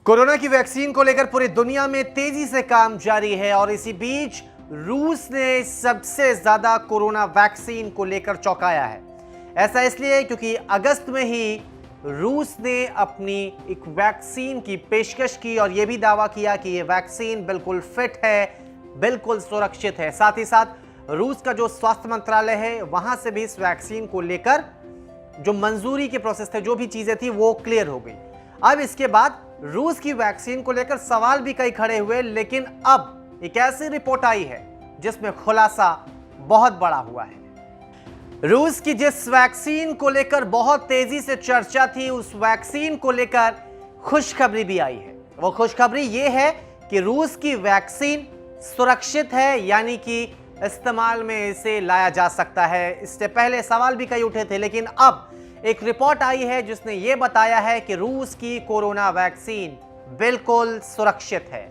Corona की vaccine को लेकर पूरी दुनिया में तेजी से काम जारी है और इसी बीच रूस ने सबसे ज्यादा कोरोना वैक्सीन को लेकर चौंकाया है। ऐसा इसलिए क्योंकि अगस्त में ही रूस ने अपनी एक वैक्सीन की पेशकश की और यह भी दावा किया कि यह वैक्सीन बिल्कुल फिट है, बिल्कुल सुरक्षित है। साथ ही साथ रूस का जो स्वास्थ्य मंत्रालय है वहां से भी इस वैक्सीन को लेकर जो मंजूरी के प्रोसेस थे, जो भी चीजें थी वो क्लियर हो गई। अब इसके बाद रूस की वैक्सीन को लेकर सवाल भी कई खड़े हुए, लेकिन अब एक ऐसी रिपोर्ट आई है जिसमें खुलासा बहुत बड़ा हुआ है। रूस की जिस वैक्सीन को लेकर बहुत तेजी से चर्चा थी, उस वैक्सीन को लेकर खुशखबरी भी आई है। वो खुशखबरी ये है कि रूस की वैक्सीन सुरक्षित है, यानी कि इस्तेमाल में इसे लाया जा सकता है। इससे पहले सवाल भी कई उठे थे, लेकिन अब एक रिपोर्ट आई है जिसने यह बताया है कि रूस की कोरोना वैक्सीन बिल्कुल सुरक्षित है।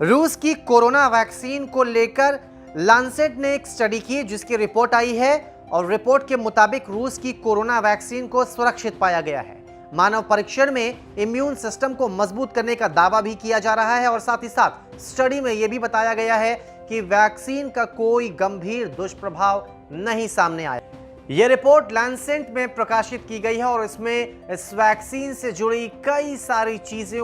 रूस की कोरोना वैक्सीन को लेकर लांसेट ने एक स्टडी की जिसकी रिपोर्ट आई है और रिपोर्ट के मुताबिक रूस की कोरोना वैक्सीन को सुरक्षित पाया गया है। मानव परीक्षण में इम्यून सिस्टम को मजबूत करने का दावा भी किया जा रहा है और साथ ही साथ स्टडी में यह भी बताया गया है कि वैक्सीन का कोई गंभीर दुष्प्रभाव नहीं सामने आया। यह रिपोर्ट लैंसेट में प्रकाशित की गई है और इसमें इस वैक्सीन से जुड़ी कई सारी चीजें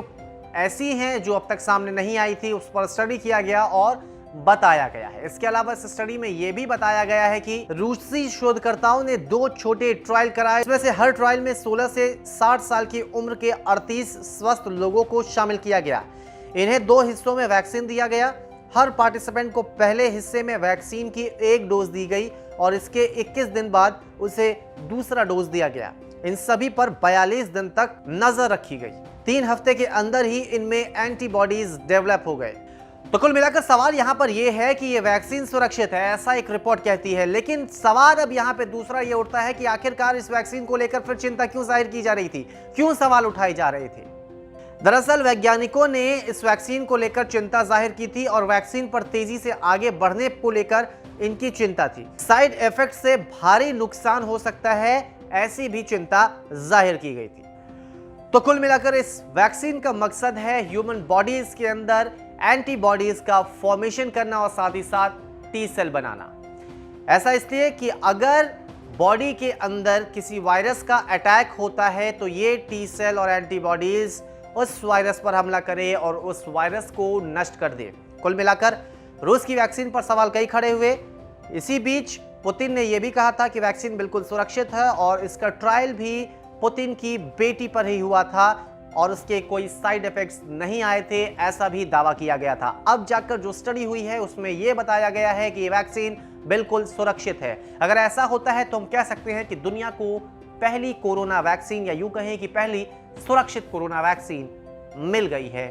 ऐसी हैं जो अब तक सामने नहीं आई थी, उस पर स्टडी किया गया और बताया गया है। इसके अलावा इस स्टडी में यह भी बताया गया है कि रूसी शोधकर्ताओं ने 2 छोटे ट्रायल कराए, इसमें से हर ट्रायल में 16 से 60 साल की उम्र के 38 स्वस्थ लोगों को शामिल किया गया। इन्हें 2 हिस्सों में वैक्सीन दिया गया। हर पार्टिसिपेंट को पहले हिस्से में वैक्सीन की 1 डोज दी गई और इसके 21 दिन बाद उसे दूसरा डोज दिया गया। इन सभी पर 42 दिन तक नजर रखी गई। 3 हफ्ते के अंदर ही इनमें एंटीबॉडीज डेवलप हो गए। तो कुल मिलाकर सवाल यहां पर यह है कि यह वैक्सीन सुरक्षित है, ऐसा एक रिपोर्ट कहती है। लेकिन सवाल अब यहां पे दूसरा यह उठता है कि आखिरकार इस वैक्सीन को लेकर फिर चिंता क्यों जाहिर की जा रही थी, क्यों सवाल उठाए जा रहे थे। दरअसल वैज्ञानिकों ने इस वैक्सीन को लेकर चिंता जाहिर की थी और वैक्सीन पर तेजी से आगे बढ़ने को लेकर इनकी चिंता थी। साइड इफेक्ट से भारी नुकसान हो सकता है, ऐसी भी चिंता जाहिर की गई थी। तो कुल मिलाकर इस वैक्सीन का मकसद है ह्यूमन बॉडीज के अंदर एंटीबॉडीज का फॉर्मेशन करना और साथ ही साथ टी सेल बनाना। ऐसा इसलिए कि अगर बॉडी के अंदर किसी वायरस का अटैक होता है तो ये टी सेल और एंटीबॉडीज उस वायरस पर हमला करे और उस वायरस को नष्ट कर दे। कुल मिलाकर रूस की वैक्सीन पर सवाल कई खड़े हुए। इसी बीच पुतिन ने यह भी कहा था कि वैक्सीन बिल्कुल सुरक्षित है और इसका ट्रायल भी पुतिन की बेटी पर ही हुआ था और उसके कोई साइड इफेक्ट्स नहीं आए थे, ऐसा भी दावा किया गया था। अब जाकर जो स्टडी हुई है उसमें यह बताया गया है कि ये वैक्सीन बिल्कुल सुरक्षित है। अगर ऐसा होता है तो हम कह सकते हैं कि दुनिया को पहली कोरोना वैक्सीन या यूं कहें कि पहली सुरक्षित कोरोना वैक्सीन मिल गई है।